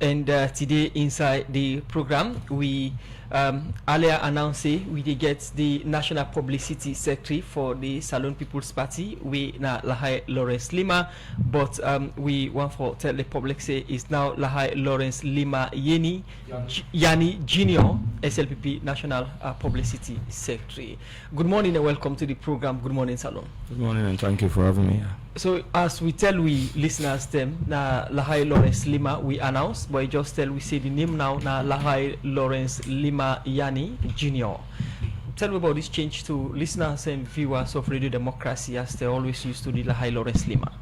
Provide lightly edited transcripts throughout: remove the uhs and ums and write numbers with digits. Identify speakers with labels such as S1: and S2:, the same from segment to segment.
S1: And today inside the program, we earlier announced we did get the National Publicity Secretary for the Salon People's Party, we na Lahai Lawrence Leema, but we want for tell the public say is now Lahai Lawrence Leema Yani Junior, SLPP National Publicity Secretary. Good morning and welcome to the program. Good morning, Salon.
S2: Good morning and thank you for having me.
S1: So as we tell we listeners them na Lahai Lawrence Leema we announce, but just tell we say the name now na Lahai Lawrence Leema Yani Junior. Tell me about this change to listeners and viewers of Radio Democracy as they always used to the Lahai Lawrence Leema.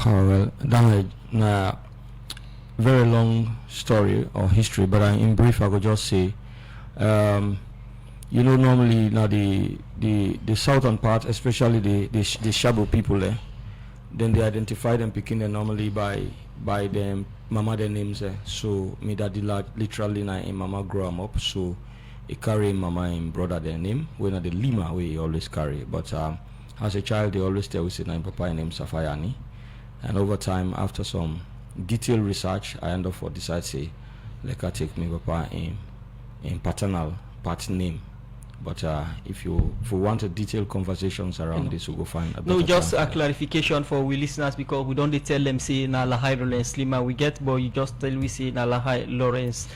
S2: Well, that's a very long story or history, but in brief I could just say, you know, normally now the southern part, especially the Shabo people there, then they identify them picking them normally by them mama their names so me that literally na in mama grow them up, so he carry mama and brother their name when the Leema we always carry, but as a child they always tell we say na papa name Safayani, and over time after some detailed research I end up for decide say like I take me papa in paternal part name. But if you wanted detailed conversations around this, we'll go find.
S1: No, just a clarification for we listeners, because we don't tell them say na Lahai Lawrence Leema we get, but you just tell we say na Lahai Lawrence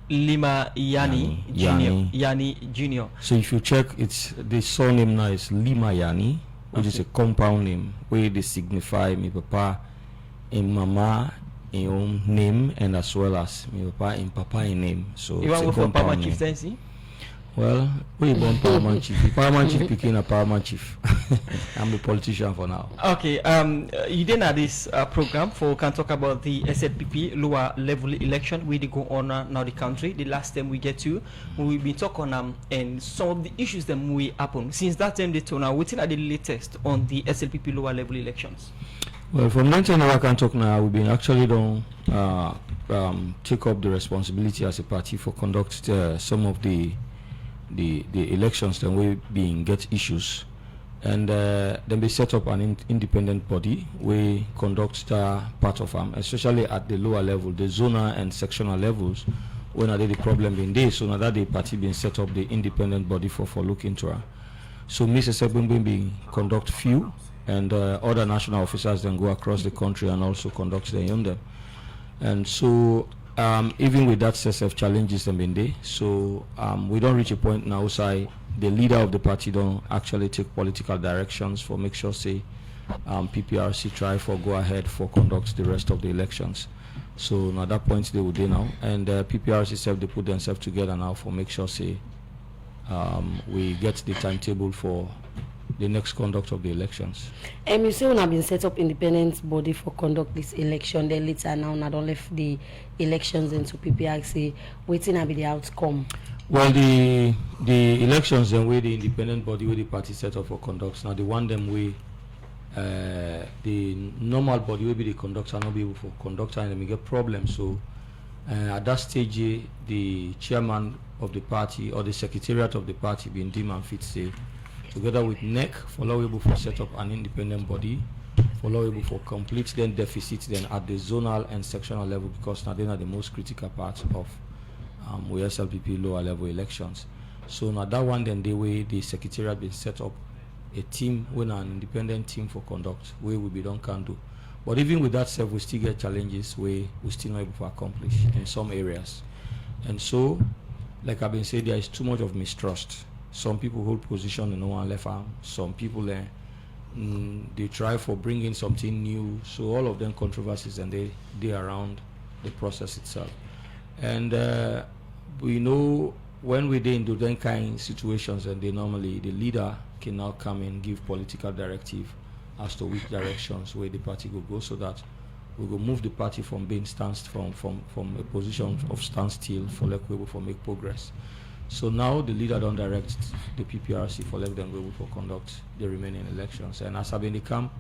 S1: Leema Yani Junior.
S2: So if you check, it's the surname now is Leema Yani, which is a compound name where they signify me papa in mama in own name and as well as me papa in name. So
S1: you
S2: it's
S1: want
S2: a
S1: for Papa
S2: compound name.
S1: Chieftaincy?
S2: Well, we born Paramount Chief. Paramount Chief became a Paramount Chief. I'm the politician for now.
S1: Okay, you didn't have this program for can talk about the SLPP lower level election we go on now the country. The last time we get to, we've been talking and some of the issues that we happen since that time they turn out. What's the latest on the SLPP lower level elections?
S2: Well, from 19 I can talk now. We've been actually don't take up the responsibility as a party for conduct some of the elections, then we being get issues, and then we set up an independent body we conduct part of them, especially at the lower level, the zonal and sectional levels when are the problem in there. So now that the party being set up the independent body for look into her. So Mrs. Sebumbi being conduct few, and other national officers then go across the country and also conduct the on them. And so even with that set of challenges them in there, so we don't reach a point now say the leader of the party don't actually take political directions for make sure say PPRC try for go ahead for conduct the rest of the elections. So now that point they would do now, and PPRC self they put themselves together now for make sure say we get the timetable for the next conduct of the elections.
S3: You say when have been set up independent body for conduct this election, then later now not don't left the elections into PPRC, waiting to be the outcome.
S2: Well, the elections then where the independent body where the party set up for conducts now the one them way the normal body will be the conductor not be able for conductor and then we get problems. So at that stage the chairman of the party or the secretariat of the party being deemed and fit say together with NEC for allowable for set up an independent body for allowable for complete then deficit then at the zonal and sectional level, because now they are the most critical part of we SLPP lower level elections. So now that one then the way the secretariat been set up a team when an independent team for conduct where we be done can do. But even with that self we still get challenges where we still not able to accomplish in some areas. And so like I've been saying, there is too much of mistrust. Some people hold position and no one left arm. Some people they try for bringing something new. So all of them controversies and they around the process itself. And we know when we into then kind of situations, and they normally the leader can now come and give political directive as to which directions where the party will go, so that we will move the party from being from a position of standstill for like we will for make progress. So now the leader don't direct the PPRC for let them go for conduct the remaining elections. And as I've been in the camp,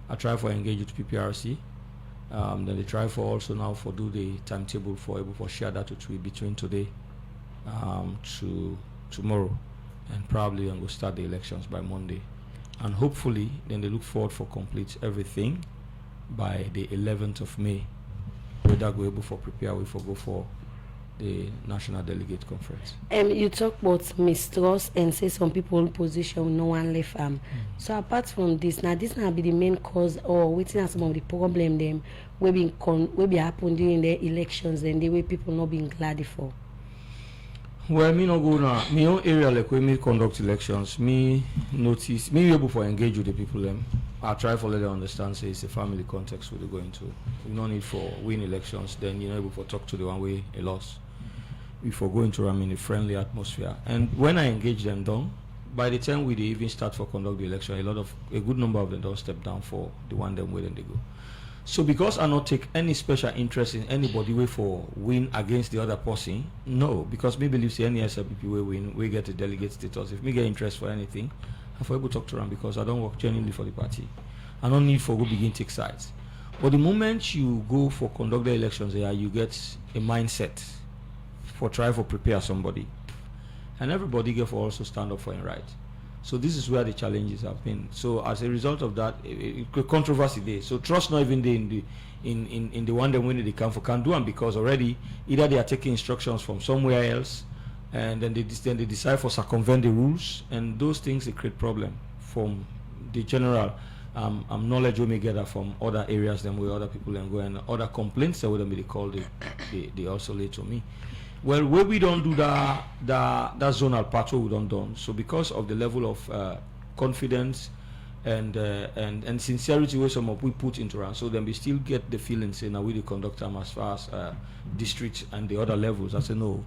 S2: I try for engage with PPRC. Then they try for also now for do the timetable for able for share that between today to tomorrow, and probably and we'll start the elections by Monday. And hopefully then they look forward for complete everything by the 11th of May. whether go able for prepare we for go for the national delegate conference.
S3: You talk about mistrust and say some people in position no one left So apart from this, now this now be the main cause or waiting at some of the problem them will be happen during the elections and the way people not being glad for.
S2: Well, me no go now. Me own area like when me conduct elections, me notice me able for engage with the people them. I try for let them understand say it's a family context we're going to. We no need for win elections, then you know able for talk to the one way a loss. We for going to run in a friendly atmosphere. And when I engage them down, by the time we even start for conduct the election, a good number of them don't step down for the one them where then they go. So because I not take any special interest in anybody way for win against the other person, no, because me believe say any SLPP way win, we get a delegate status. If me get interest for anything, I for able to talk to them because I don't work genuinely for the party. I don't need for go begin take sides. But the moment you go for conduct the elections there, you get a mindset for try for prepare somebody. And everybody get for also stand up for him right. So this is where the challenges have been. So as a result of that, controversy there. So trust not even in the one that when they come for can do them because already either they are taking instructions from somewhere else, and then they decide for circumvent the rules, and those things they create problem from the general knowledge we may gather from other areas than where other people can go and other complaints that would be called they also lay to me. Well, where we don't do that zonal patrol, we don't do. So because of the level of confidence and sincerity where some of we put into us, so then we still get the feeling saying now we the conduct them as far as district and the other levels. I say no,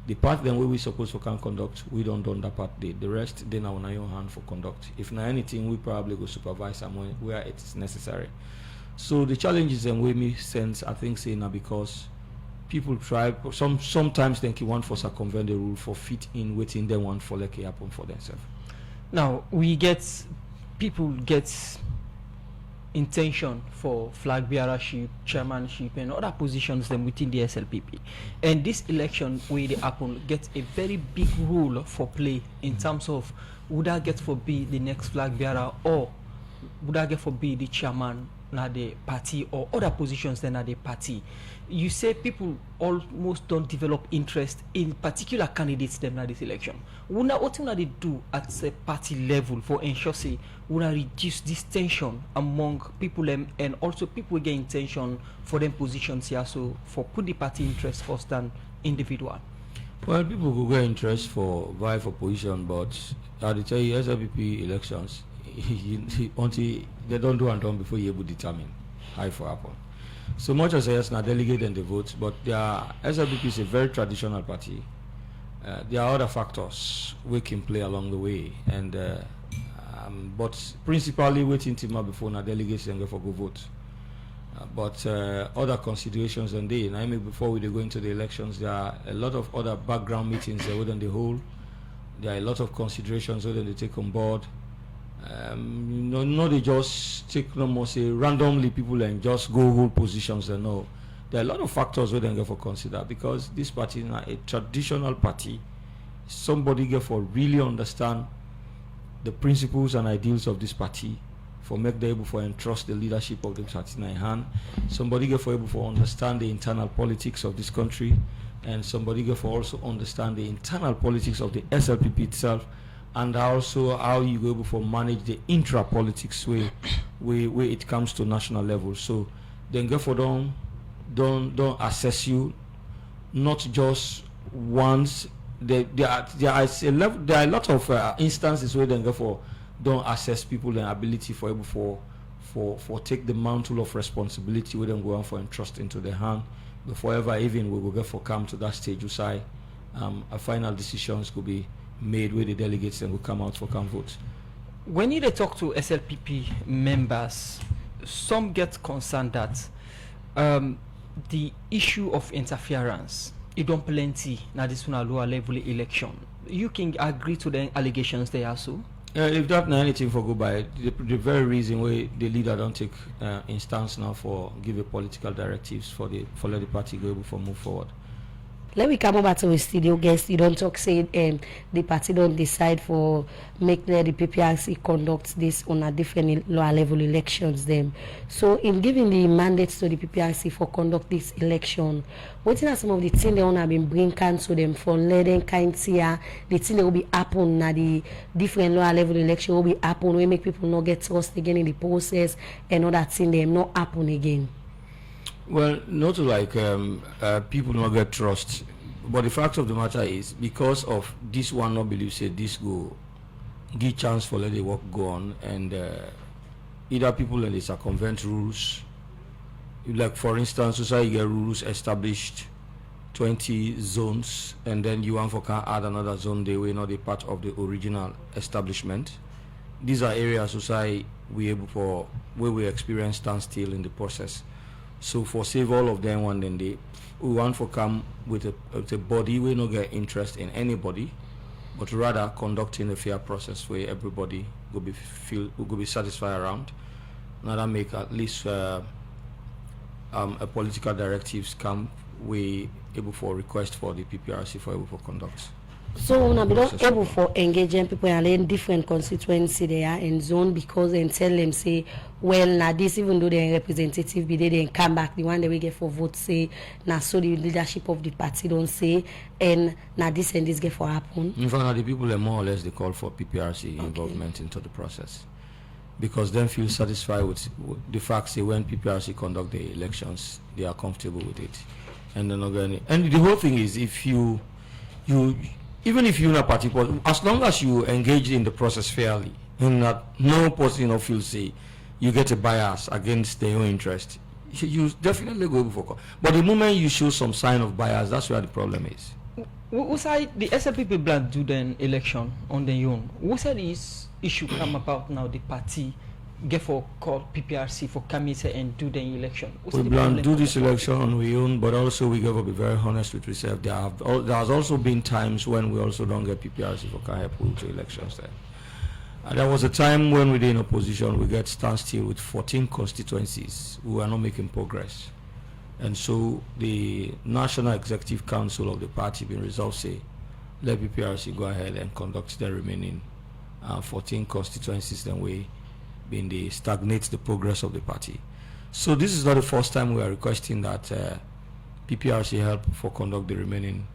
S2: the part then where we supposed to can conduct, we don't do that part. The rest then now on your hand for conduct. If not anything, we probably go supervise somewhere where it is necessary. So the challenges then we make sense, I think, say now because people try sometimes think you want for circumvent the rule for fit in waiting they want for like happen for themselves.
S1: Now people get intention for flag bearership, chairmanship and other positions them within the SLPP. And this election where they happen gets a very big role for play in terms of would I get for be the next flag bearer or would I get for be the chairman na the party or other positions than at the party. You say people almost don't develop interest in particular candidates them na this election. What will they do at the party level for ensure say we reduce this tension among people and also people get intention for them positions here so for put the party interest first than individual?
S2: Well, people will get interest for vie for position, but I tell you SLPP elections until they don't do and done before you able to determine how it will happen. So much as yes, now delegate and the votes, but SLPP is a very traditional party. There are other factors we can play along the way, and but principally waiting till before now delegates and go for go vote. But other considerations on day, I mean, before we go into the elections, there are a lot of other background meetings that within the whole. There are a lot of considerations that they take on board. No, they just take no more say randomly people and just go hold positions and no. There are a lot of factors we then get for consider because this party is a traditional party. Somebody get for really understand the principles and ideals of this party, for make them able for entrust the leadership of the party in hand. Somebody get for able for understand the internal politics of this country, and somebody get for also understand the internal politics of the SLPP itself. And also how you go able to manage the intra-politics where it comes to national level. So then therefore don't assess you not just once. There are a lot of instances where then therefore don't assess people and ability for able for take the mantle of responsibility where them go on for entrust into their hand before ever even we will get for come to that stage where a final decisions could be made where the delegates then will come out for come vote.
S1: When you talk to SLPP members, some get concerned that the issue of interference it don't plenty now this one a lower level election. You can agree to the allegations there also?
S2: If that not anything for go by, the very reason why the leader don't take instance now for give a political directives for let the party go able for move forward.
S3: let me come over to the studio guest. You don't talk say the party don't decide for make the PPRC conduct this on a different lower level elections them. So in giving the mandates to the PPRC for conduct this election, what are some of the things they wanna been bring cancel them for letting kind here the thing that will be happen na the different lower level election will be happen we make people not get trust again in the process and all that thing them not happen again.
S2: Well, not to like people not get trust, but the fact of the matter is because of this one not believe say this go give chance for let the work go on, and either people and they circumvent rules. Like for instance, society get rules established 20 zones, and then you want for can add another zone they were not a part of the original establishment. These are areas society we able for where we experience standstill in the process. So for save all of them one then we want for come with a body we not get interest in anybody, but rather conducting a fair process where everybody will be satisfied around. Now that make at least a political directives come we able for request for the PPRC for able for conduct.
S3: So now we don't able for engaging people and in different constituency they are in zone because they tell them say, well now this even though they're representative be they come back the one that we get for vote say now so the leadership of the party don't say and now this and this get for happen.
S2: In fact, the people are more or less they call for PPRC involvement into the process because them feel satisfied with the fact say when PPRC conduct the elections they are comfortable with it, and they're not going. And the whole thing is if you even if you're not party, as long as you engage in the process fairly, and that no person feels say you get a bias against their own interest, you definitely go before. But the moment you show some sign of bias, that's where the problem is.
S1: Who said the SLPP plan do the election on their own? Who said this issue come about now? The party get for call PPRC for come and do the election.
S2: We plan to do this election on we own, but also we got to be very honest with ourselves. There has also been times when we also don't get PPRC for can help to elections there. And there was a time when we were in opposition, we get standstill with 14 constituencies. We were not making progress. And so the National Executive Council of the party been resolved say, let PPRC go ahead and conduct the remaining 14 constituencies, then we been they stagnate the progress of the party. So this is not the first time we are requesting that PPRC help for conduct the remaining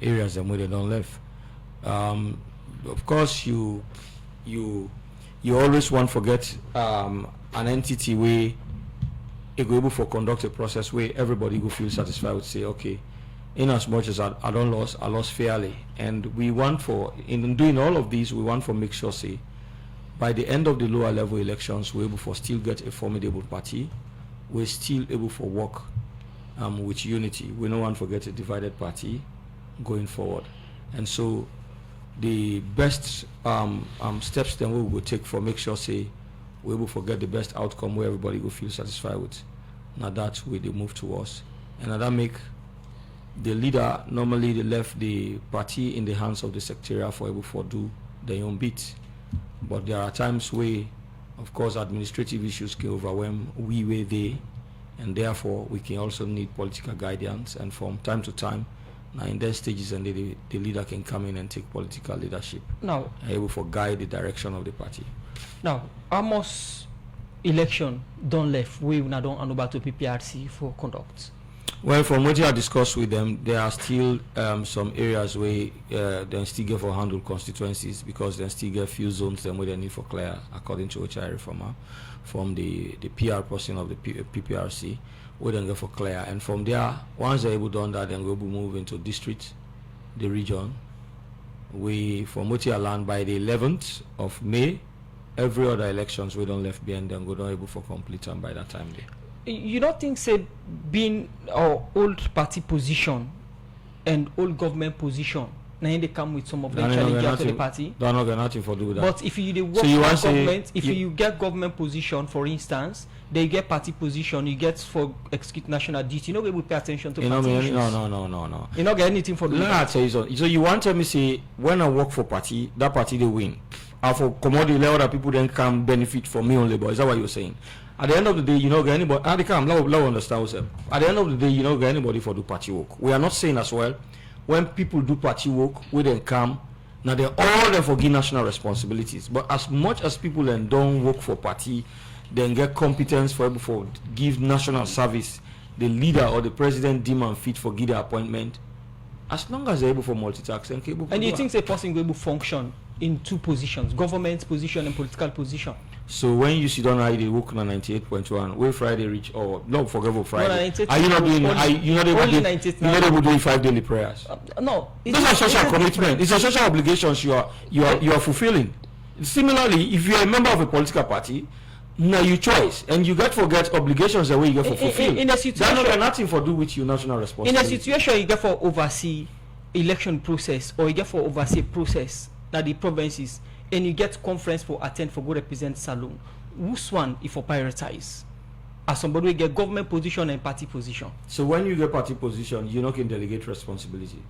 S2: areas and where they don't live. Of course, you always want to forget an entity where it go able for conduct a process where everybody will feel satisfied with say, okay, in as much as I lost fairly, and we want for in doing all of these, we want to make sure say by the end of the lower level elections, we're able to still get a formidable party. We're still able to work with unity. We don't want to get a divided party going forward. And so the best steps then we will take for make sure say we're able to get the best outcome where everybody will feel satisfied with. Now that's where they move towards. And that make the leader, normally they left the party in the hands of the secretariat for able to do their own bit. But there are times where, of course, administrative issues can overwhelm we were there, and therefore we can also need political guidance. And from time to time, now in their stages, and the leader can come in and take political leadership.
S1: Now,
S2: able to guide the direction of the party.
S1: Now, almost election don't left. We now don't hand over to PPRC for conduct.
S2: Well, from what I discussed with them, there are still some areas where they still get for handle constituencies because they still get few zones them where they need for clear, according to HI reformer, from the PR person of the PPRC, where they get for clear. And from there, once they're able to do that, then we'll move into district, the region. We, from what I learned, by the 11th of May, every other elections we don't left behind, then we're not able for complete them by that time.
S1: You don't think say being our old party position and old government position now they come with some of the challenges to the party?
S2: They're not going nothing for do that.
S1: But if you work for government, if you get government position, for instance, they get party position, you get for execute national duty, you know we will pay attention to party issues.
S2: No.
S1: You not get anything for the
S2: Let me tell you something. So you want to me say when I work for party, that party they win. And for commodity other people then can benefit from me only, but is that what you're saying? At the end of the day, you know, get anybody. At the understand yourself. At the end of the day, you know, get anybody for do party work. We are not saying as well when people do party work, we then come. Now they're all there for give national responsibilities. But as much as people then don't work for party, then get competence for give national service, the leader or the president deem and fit for give the appointment. As long as they're able for multitask and able.
S1: And you think a person will able function in two positions, government position and political position?
S2: So when you sit down, I they work on 98.1. Where Friday reach or no forget about Friday.
S1: No,
S2: are you not doing? You not able to do 5 daily prayers?
S1: No,
S2: those are social commitment. It's a social obligations you are fulfilling. Similarly, if you are a member of a political party, now you choice and you get forget obligations the way you get for fulfill.
S1: In a situation,
S2: that not nothing for do with your national responsibility.
S1: In a situation, you get for oversee election process or you get for oversee process that the provinces. And you get conference for attend for go represent Salone. Which one if for prioritize? As somebody will get government position and party position.
S2: So when you get party position, you not can delegate responsibilities.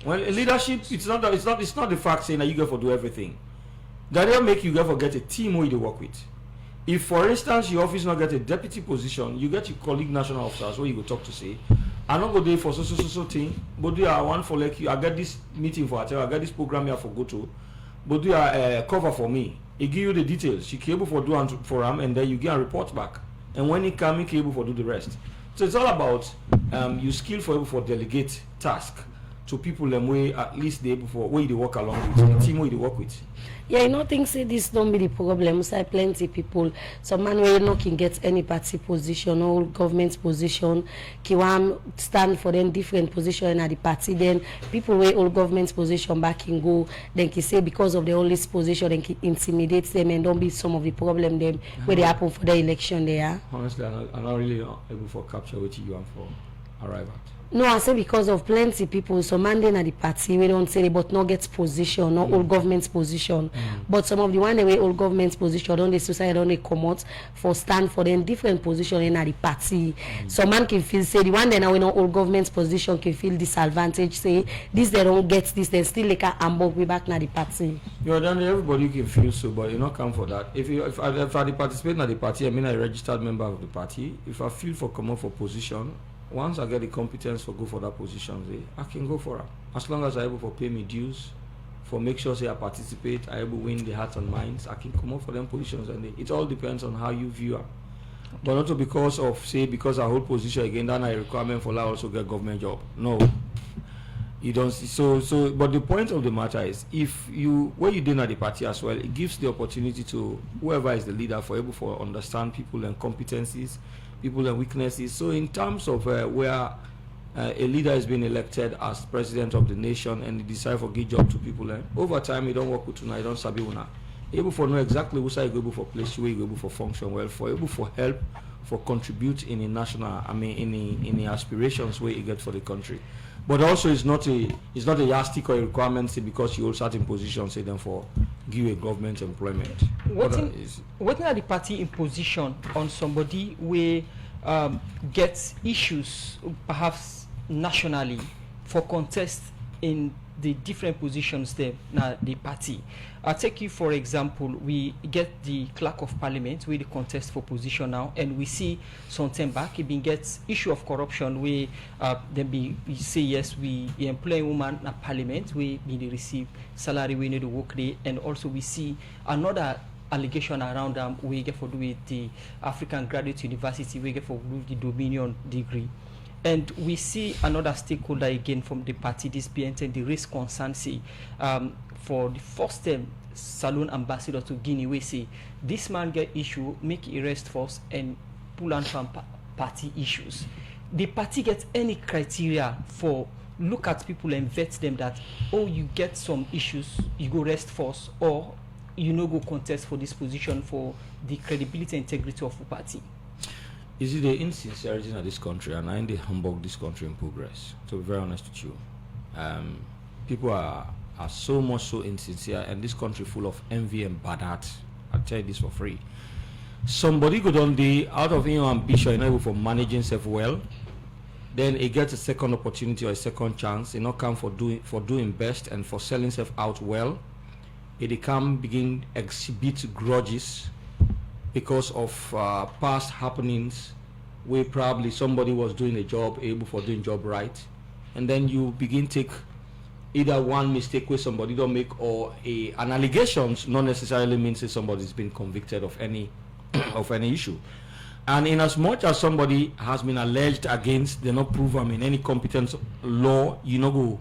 S2: Well, leadership, it's not the fact saying that you get for do everything. That will make you get for get a team where you work with. If for instance your office not get a deputy position, you get your colleague national officers where you go talk to say, I not go there for so thing, but do I want for like you, I get this meeting for I get this program here for go to. But do a cover for me. He give you the details. She able for do for him, and then you get a report back. And when he come, he able for do the rest. So it's all about you skill for able for delegate task to people and way at least they able for where they work along with the team where they work with.
S3: Yeah, you know, think say this don't be the problem. Say plenty people. Some man where no can get any party position or government position. Ki want stand for them different position at the party. Then people where all government position back can go. Then ki say because of the all this position, then ki intimidate them and don't be some of the problem them where they happen for the election there.
S2: Honestly, I'm not really able for capture what you want for arrive at.
S3: No, I say because of plenty people. So man then at the party we don't say they but not get position, not all government's position. But some of the one way all government's position on the society don't they come out for stand for them different position in at the party. So man can feel say the one then we know all government's position can feel disadvantage. Say this they don't get this, then still like a ambog we back na the party.
S2: You know, then everybody can feel so, but you not come for that. If I participate in the party, I mean a registered member of the party. If I feel for come out for position. Once I get the competence for go for that position, I can go for it. As long as I able for pay me dues, for make sure say I participate, I able win the hearts and minds, I can come up for them positions, and it all depends on how you view it. But not because of say because I hold position again, then I requirement for that also get government job. No, you don't see. So. But the point of the matter is, if you when you did at the party as well, it gives the opportunity to whoever is the leader for able for understand people and competencies. People and weaknesses. So in terms of where a leader has been elected as president of the nation and he decide for give job to people, over time you don't work with you don't sabi una. Able for know exactly which side you go for place where you go for function well, for able for help, for contribute in a national, in the aspirations where you get for the country. But also it's not a yardstick or a requirement say because you hold certain positions say then for give a government employment.
S1: Working at the party in position on somebody where gets issues perhaps nationally for contest in the different positions there na the party. I'll take you for example, we get the clerk of parliament where they contest for position now, and we see some time back it been gets issue of corruption where we say yes we employ woman at parliament we be receive salary we need to work there, and also we see another allegation around them we get for do with the African Graduate University we get for do the Dominion degree. And we see another stakeholder again from the party, this being the race constancy. For the first time, Salone ambassador to Guinea, we say this man get issue, make arrest force and pull on from party issues. The party gets any criteria for look at people and vet them that you get some issues, you go arrest force, or you no go contest for this position for the credibility and integrity of the party.
S2: Is it the insincerity in this country, and I they humbug this country in progress? To be very honest with you, people are so much so insincere, and this country full of envy and bad heart. I'll tell you this for free. Somebody could only out of ambition, able for managing self well, then it gets a second opportunity or a second chance. It not come for doing best and for selling self out well. It can begin exhibit grudges because of past happenings where probably somebody was doing a job, able for doing job right, and then you begin take either one mistake where somebody don't make or an allegations not necessarily means that somebody's been convicted of any of any issue. And in as much as somebody has been alleged against, they not prove them in any competence law, you know, go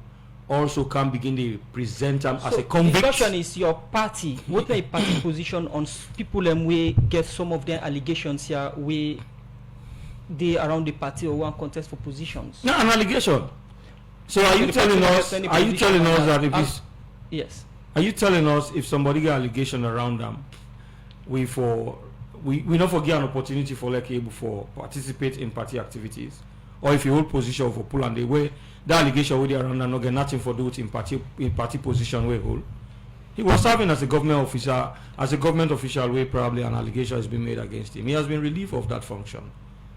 S2: also can begin to present them as a convict.
S1: The question is your party. What a party position on people and we get some of their allegations here we they around the party or one contest for positions?
S2: No, an allegation. So are you telling us? Are you telling us that if it's
S1: yes?
S2: Are you telling us if somebody get allegation around them, we not forget an opportunity for like able for participate in party activities, or if you hold position for pull and the way the allegation with around and not get nothing for do it in party position we hold. He was serving as a government official where probably an allegation has been made against him. He has been relieved of that function.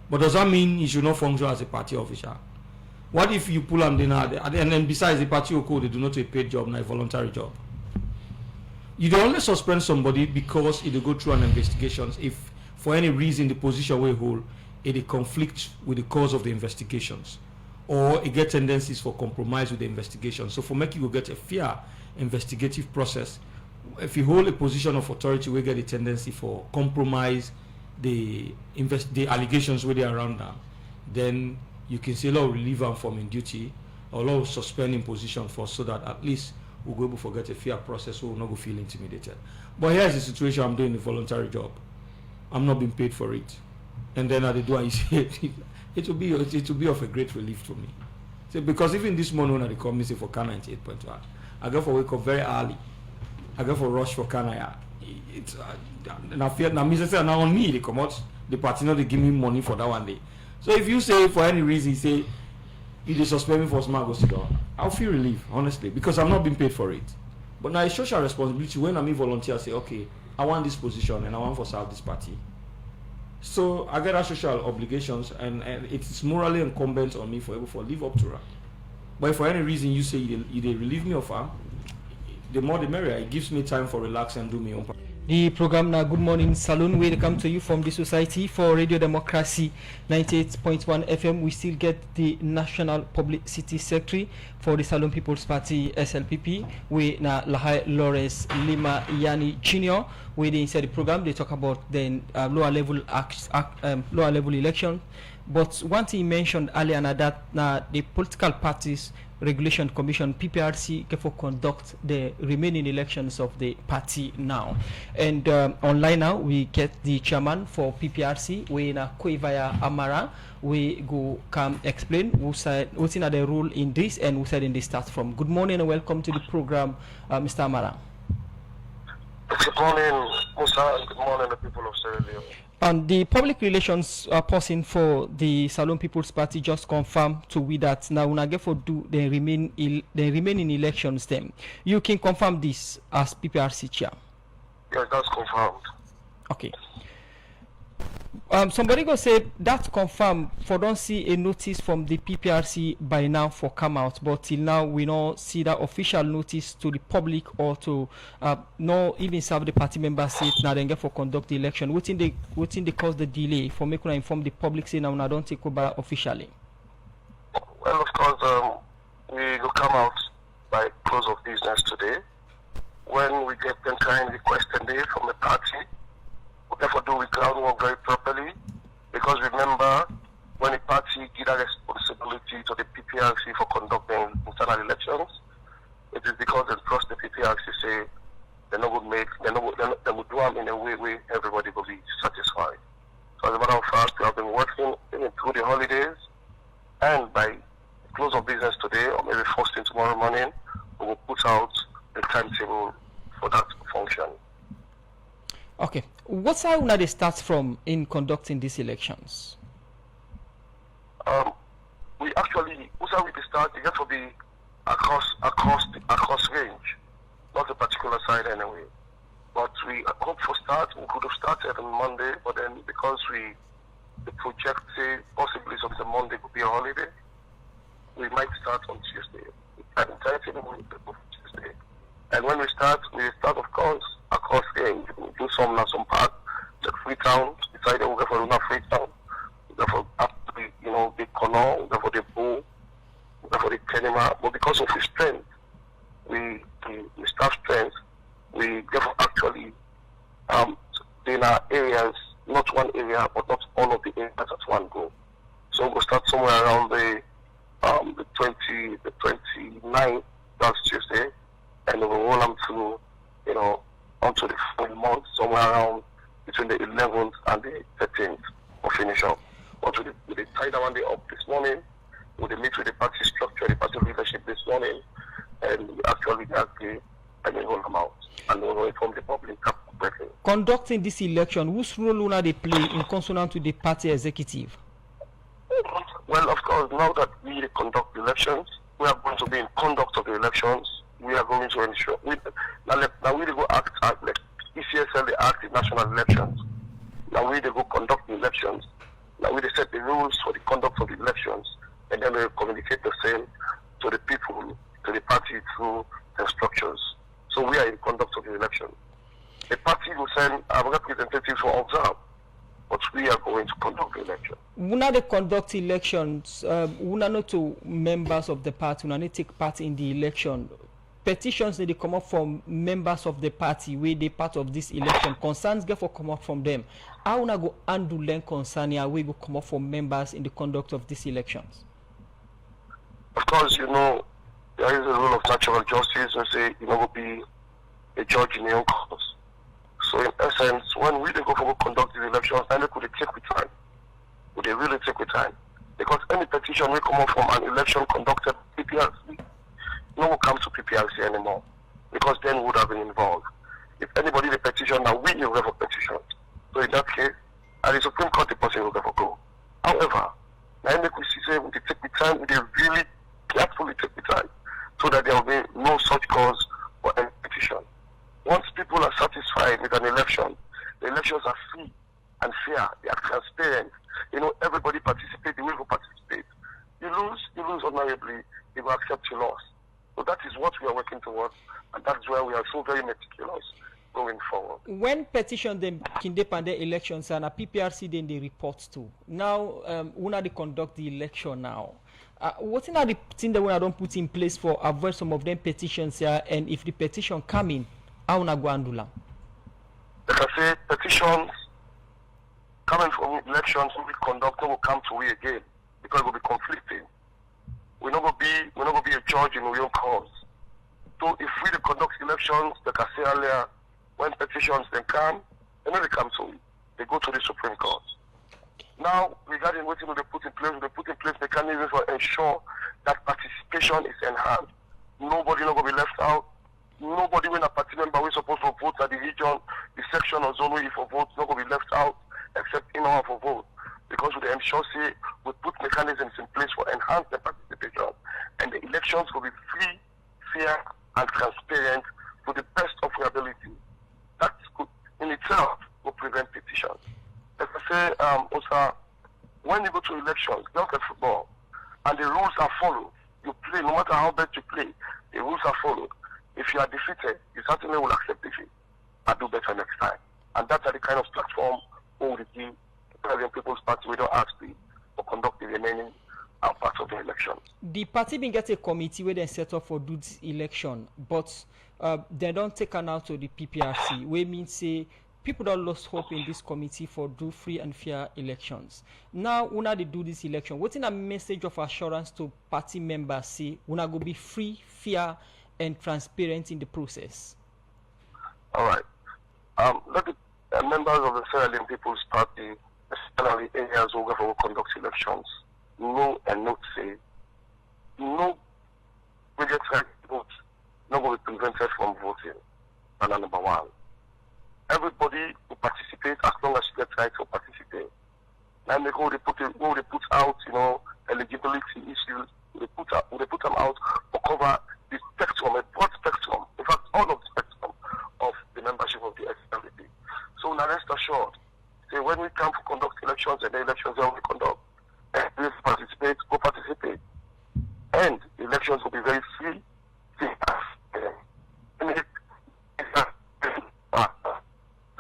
S2: But does that mean he should not function as a party official? What if you pull them in and then besides the party code, they do not a paid job, not a voluntary job? You don't only suspend somebody because it will go through an investigation if for any reason the position we hold it conflicts with the cause of the investigations, or it get tendencies for compromise with the investigation. So for making you get a fair investigative process, if you hold a position of authority, we get a tendency for compromise the allegations where they are around them, then you can say law relieve them from in duty or law suspending position for so that at least we'll go able to get a fair process so we'll not go feel intimidated. But here's the situation: I'm doing a voluntary job. I'm not being paid for it. And then at the door, it will be of a great relief to me. So because even this morning when I come say for Car 98.1, I go for wake up very early. I go for rush for Canaya. It's now fear now me say now on me they come out the party not they give me money for that one day. So if you say for any reason say you they suspend me for smart go sit down, I'll feel relief honestly because I'm not being paid for it. But now it's social responsibility when I'm a volunteer say okay I want this position and I want to serve this party. So I get our social obligations and it's morally incumbent on me for live up to that. But if for any reason you say you relieve me of her, the more the merrier. It gives me time for relax and do my own part.
S1: The program now Good Morning Saloon will come to you from the Society for Radio Democracy 98.1 FM. We still get the National Publicity Secretary for the Salon People's Party SLPP. We now Lahai Lawrence Leema Yani Jr. We inside the program they talk about the lower level election. But one thing he mentioned earlier that the political parties Regulation Commission PPRC can conduct the remaining elections of the party now. And online now we get the chairman for PPRC, we na Koivaya Amara. We go come explain what's in the rule in this and who said in the start from. Good morning and welcome to the program, Mr. Amara.
S4: Good morning, Musa, and good morning, the people of Sierra Leone.
S1: And the public relations person for the Salon People's Party just confirmed to we that now when I get for do the remaining elections then you can confirm this as PPRC chair.
S4: Yes, that's confirmed.
S1: Okay. Somebody go say that's confirmed for don't see a notice from the PPRC by now for come out, but till now we don't see that official notice to the public or to no even serve the party members say now then get for conduct the election. What's in the cause the delay for making inform the public say now I don't take over officially?
S4: Well, of course, we will come out by close of business today when we get the kind request today from the party. We therefore do we groundwork very properly because remember when the party give a responsibility to the PPRC for conducting internal elections, it is because they trust the PPRC say they would do them in a way where everybody will be satisfied. So as a matter of fact, we have been working even through the holidays and by close of business today or maybe first thing tomorrow morning, we will put out the timetable for that function.
S1: Okay. What's how now they start from in conducting these elections?
S4: We actually, also we start, it has to be across range, not a particular side anyway. But we hope for start, we could have started on Monday, but then because the project say possibly something Monday could be a holiday, we might start on Tuesday. Tuesday. And when we start of course across range. We do some now some part, like Freetown. Decided we'll go for Luna Freetown. We'll go for the Kono, we'll go for the Bull, we'll go for the Kenema. But because of his strength, we staff strength, we therefore actually in our areas, not one area, but not all of the areas at one go. So we'll start somewhere around the 29th, that's Tuesday, and we'll roll them to, onto the full month, somewhere around between the 11th and the 13th, we'll finish up. But we tied one day up this morning, we meet with the party structure, the party leadership this morning, and we actually roll them out, and we'll inform the public correctly.
S1: Conducting this election, whose role will they play in consonance to the party executive?
S4: Well, of course, now that we conduct the elections, we are going to be in conduct of the elections. We are going to ensure now we go act like ECSL, they act in national elections. Now we go conduct the elections. Now we set the rules for the conduct of the elections, and then we communicate the same to the people, to the party through their structures. So we are in conduct of the election. The party will send our representatives to observe, but we are going to conduct the election.
S1: When they conduct elections, when not to members of the party, when they take part in the election, petitions they come up from members of the party where they part of this election, concerns get for come up from them. How will go handle them concern here we go come up from members in the conduct of these elections?
S4: Of course, there is a rule of natural justice and say will be a judge in your own cause. So in essence, when we go for conduct the elections, then they could take with time. Would they really take with time? Because any petition will come up from an election conducted PPRC, no one comes to PPRC anymore. Because then we would have been involved. If anybody the petition, now we will have a petition. So in that case, at the Supreme Court, the person will never go. However, now we say we take the time, we really carefully take the time, so that there will be no such cause for any petition. Once people are satisfied with an election, the elections are free and fair, they are transparent. Everybody participates, they will participate. You lose honorably, they will accept your loss. So that is what we are working towards, and that's why we are so very meticulous going forward.
S1: When petition them can depend the elections and a PPRC then they report to. Now, when they conduct the election now, what's the thing that we don't put in place for avoid some of them petitions here, and if the petition come in, how na go handle them?
S4: Like I say, petitions coming from elections will be conducted will come to we again because it will be conflicting. We're not gonna be a judge in our own cause. So if we conduct elections, like I said earlier, when petitions then come, they never come to we. They go to the Supreme Court. Now, regarding what they put in place mechanisms to ensure that participation is enhanced. Nobody not gonna be left out. Nobody when a party member we supposed to vote at the region, the section or zone where for vote not gonna be left out except in order for vote. Because we ensure we put mechanisms in place for enhance the participation, and the elections will be free, fair, and transparent to the best of our ability. That in itself will prevent petitions. As I say, also, when you go to elections, look at football, and the rules are followed. You play, no matter how bad you play, the rules are followed. If you are defeated, you certainly will accept defeat and do better next time. And that's the kind of platform all the team, the People's Party, we don't ask for conduct the remaining parts of the election.
S1: The party been get a committee where they set up for do this election, but they don't take an out to the PPRC. We mean say people don't lose hope in this committee for do free and fair elections. Now, when they do this election, what's in a message of assurance to party members say when I go be free, fair, and transparent in the process?
S4: All right. Let the members of the Sierra Leone People's Party, especially areas who will conduct elections, know and not say, no, we get right to vote, no will be prevented from voting. And number one, everybody will participate as long as you get right to participate. And they go, they put out, eligibility issues, they put them out to cover the spectrum, a broad spectrum, in fact, all of the spectrum of the membership of the SLP. So now rest assured, say when we come to conduct elections and the elections that we conduct, and we participate, go participate. And the elections will be very free,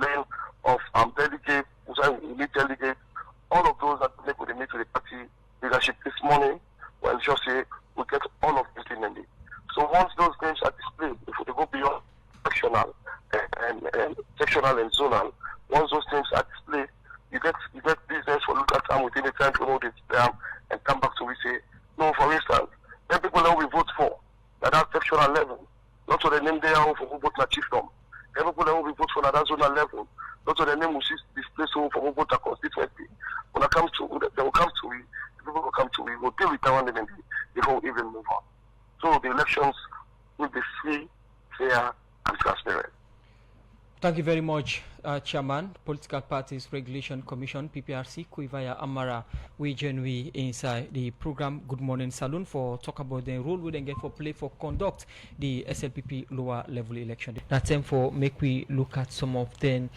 S4: lane of delegates get all of this in. So once those names are displayed, if they go beyond sectional and sectional and zonal, once those names are displayed, you get business for look at them within the time to know this and come back to we say, no, for instance, then people that we vote for, that sectional level, not to the name they are for who vote na chiefdom. Then people that we vote for that zonal level, not to the name which is displaced for who vote a constituency. When I come to, they will come to we, people will come to we, will deal with that one and they won't even move on. So the elections will be free, fair, and transparent.
S1: Thank you very much, Chairman, Political Parties Regulation Commission, PPRC, Kuivaya Amara. We join inside the program Good Morning Saloon for talk about the role we then get for play for conduct the SLPP lower level election. That's time for make we look at some of the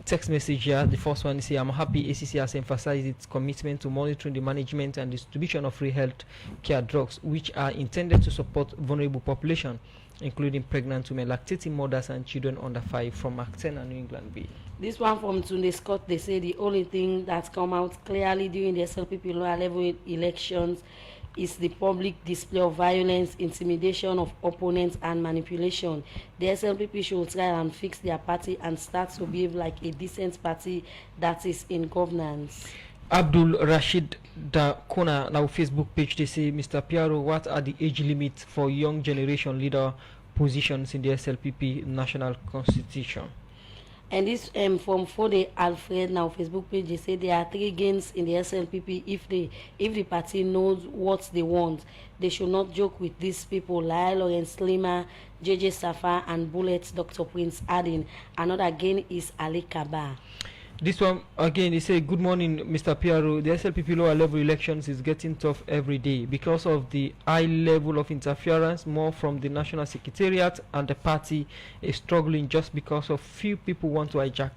S1: text message here. The first one is here, I'm happy ACC has emphasized its commitment to monitoring the management and distribution of free health care drugs, which are intended to support vulnerable population, including pregnant women, lactating mothers, and children under 5 from Mark 10 and New England V.
S3: This one from Tunde Scott, they say the only thing that's come out clearly during the SLPP lower level elections is the public display of violence, intimidation of opponents, and manipulation. The SLPP should try and fix their party and start to behave like a decent party that is in governance.
S1: Abdul Rashid Dakona, now Facebook page, they say, Mr. Piaro, what are the age limits for young generation leader positions in the SLPP national constitution?
S3: And this from Fode Alfred, now Facebook page, they say there are 3 gains in the SLPP if the party knows what they want. They should not joke with these people. Lahai Lawrence Leema, JJ Safa, and Bullet Dr. Prince Adin. Another gain is Ali Kaba.
S1: This one again, they say, good morning, Mr. Piaro. The SLPP lower level elections is getting tough every day because of the high level of interference, more from the National Secretariat, and the party is struggling just because of few people want to hijack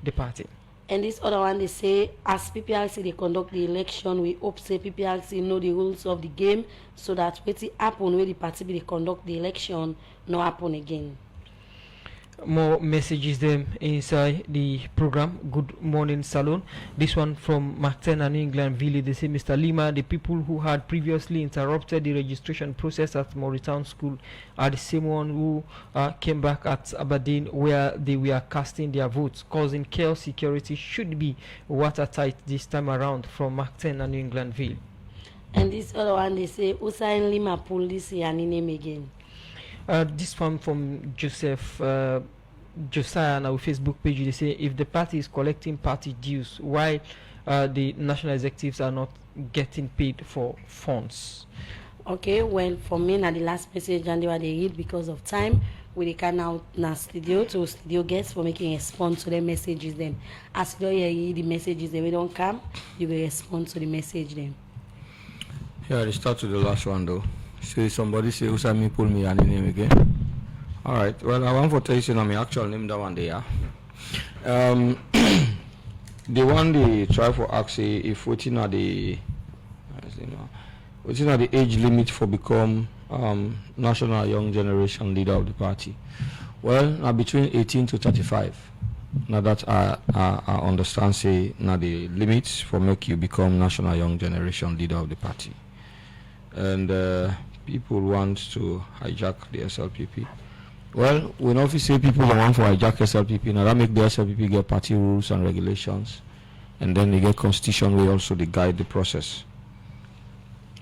S1: the party.
S3: And this other one, they say, as PPRC they conduct the election, we hope say PPRC know the rules of the game so that when it happen where the party they conduct the election no happen again.
S1: More messages them inside the program Good Morning Salon. This one from Martin and New England Village. They say, Mr. Leema, the people who had previously interrupted the registration process at Moritown School are the same one who came back at Aberdeen where they were casting their votes, causing chaos. Security should be watertight this time around. From Martin and New England Village.
S3: And this other one, they say, Usain Lima police and name again.
S1: This one from Joseph Josiah on our Facebook page. They say, if the party is collecting party dues, why the national executives are not getting paid for funds?
S3: Okay, well, for me, now the last message and they read because of time. We can now studio to studio guests for making a response to the messages. Then, as you hear the messages, they don't come, you will respond to the message then.
S2: Yeah, let's start with the last one though. So somebody say Usami pull me any name again. Alright, well I want to tell you my actual name that one there. The one they try for ask if waiting at the age limit for become national young generation leader of the party. Well, now between 18 to 35. Now that I understand say now the limits for make you become national young generation leader of the party. And people want to hijack the SLPP. Well, we know if you say people want to hijack SLPP, now that make the SLPP get party rules and regulations, and then they get constitution where also they guide the process.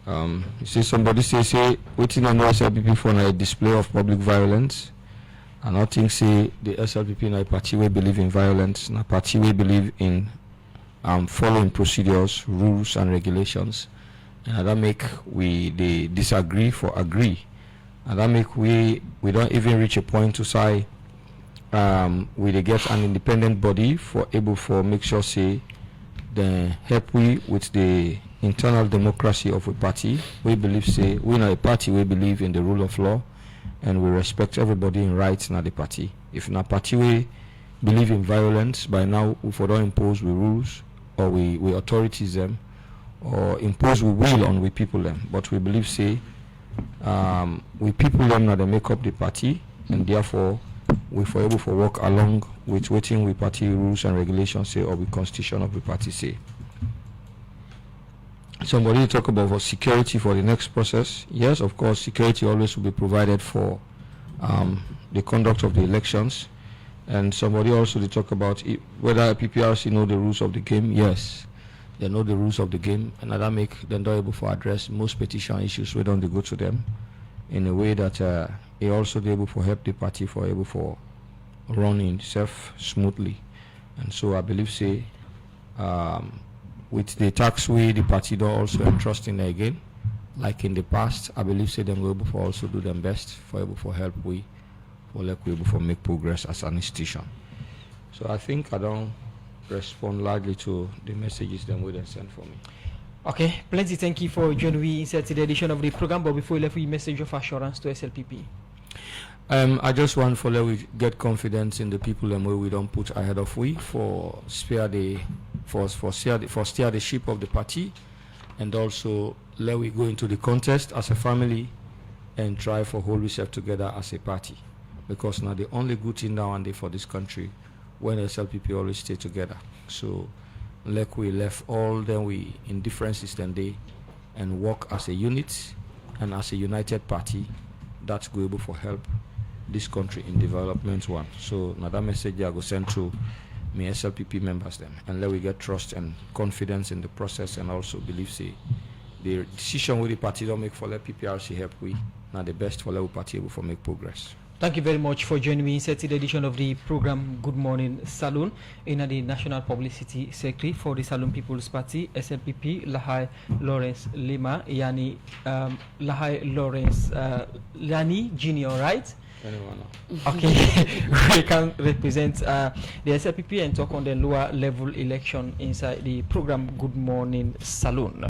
S2: You see somebody say waiting on the SLPP for a display of public violence, and I think say the SLPP na a party we believe in violence, na party we believe in following procedures, rules and regulations. And that make they disagree for agree, and that make we don't even reach a point to say we they get an independent body for able for make sure say the help we with the internal democracy of a party. We believe say we are a party we believe in the rule of law and we respect everybody in rights in the party. If in a party we believe in violence, by now we don't impose we rules or we authorities them or impose we will on we people them, but we believe say we people them now they make up the party, and therefore we for able for work along with waiting with party rules and regulations say or with constitution of the party say. somebody talk about for security for the next process. Yes, of course, security always will be provided for the conduct of the elections. And somebody also to talk about whether PPRC know the rules of the game. Yes, they know the rules of the game, and that make them able to address most petition issues. We don't go to them in a way that they also able to help the party for able for running itself smoothly. And so I believe say with the tax way the party don't also entrust in again, like in the past, I believe say them will able for also do them best for able for help we for like we able for make progress as an institution. So I think I don't respond largely to the messages them will send for me.
S1: Okay, plenty thank you for joining me inside the edition of the program. But before we left, we message of assurance to SLPP.
S2: I just want for let we get confidence in the people and where we don't put ahead of we for steer the ship of the party, and also let we go into the contest as a family and try for hold ourselves together as a party, because now the only good thing now and day for this country when SLPP always stay together. So like we left all then we in differences then they and work as a unit and as a united party that's go able for help this country in development one. So now that message I go send to me SLPP members them, and let we get trust and confidence in the process, and also believe say the decision with the party don't make for let PPRC help we now the best for let party able for make progress.
S1: Thank you very much for joining me in the edition of the program Good Morning Saloon in the National Publicity Secretary for the Saloon People's Party, SLPP, Lahai Lawrence Leema, Yani Lahai Lawrence Lani Junior, right? Okay, we can represent the SLPP and talk on the lower level election inside the program Good Morning Saloon.